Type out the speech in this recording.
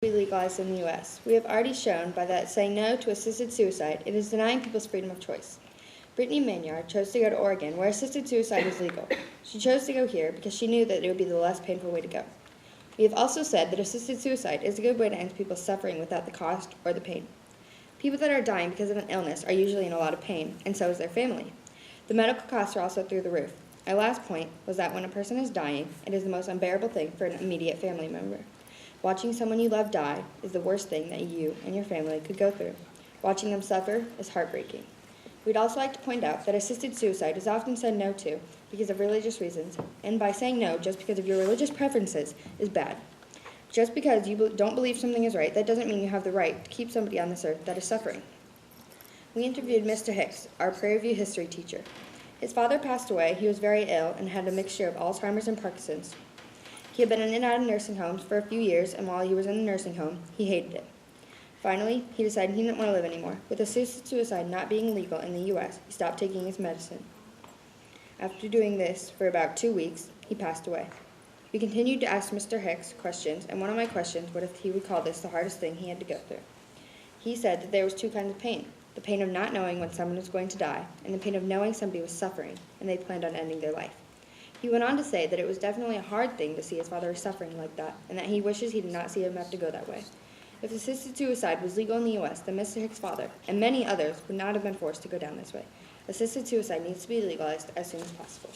be legalized in the U.S. We have already shown by that saying no to assisted suicide, it is denying people's freedom of choice. Brittany Maynard chose to go to Oregon, where assisted suicide is legal. She chose to go here because she knew that it would be the less painful way to go. We have also said that assisted suicide is a good way to end people's suffering without the cost or the pain. People that are dying because of an illness are usually in a lot of pain, and so is their family. The medical costs are also through the roof. My last point was that when a person is dying, it is the most unbearable thing for an immediate family member. Watching someone you love die is the worst thing that you and your family could go through. Watching them suffer is heartbreaking. We'd also like to point out that assisted suicide is often said no to because of religious reasons, and by saying no just because of your religious preferences is bad. Just because you don't believe something is right, that doesn't mean you have the right to keep somebody on this earth that is suffering. We interviewed Mr. Hicks, our Prairie View history teacher. His father passed away. He was very ill and had a mixture of Alzheimer's and Parkinson's. He had been in and out of nursing homes for a few years, and while he was in the nursing home, he hated it. Finally, he decided he didn't want to live anymore. With assisted suicide not being legal in the U.S., he stopped taking his medicine. After doing this for about 2 weeks, he passed away. We continued to ask Mr. Hicks questions, and one of my questions was if he would call this the hardest thing he had to go through. He said that there was 2 kinds of pain, the pain of not knowing when someone was going to die, and the pain of knowing somebody was suffering, and they planned on ending their life. He went on to say that it was definitely a hard thing to see his father suffering like that, and that he wishes he did not see him have to go that way. If assisted suicide was legal in the U.S., then Mr. Hicks' father, and many others, would not have been forced to go down this way. Assisted suicide needs to be legalized as soon as possible.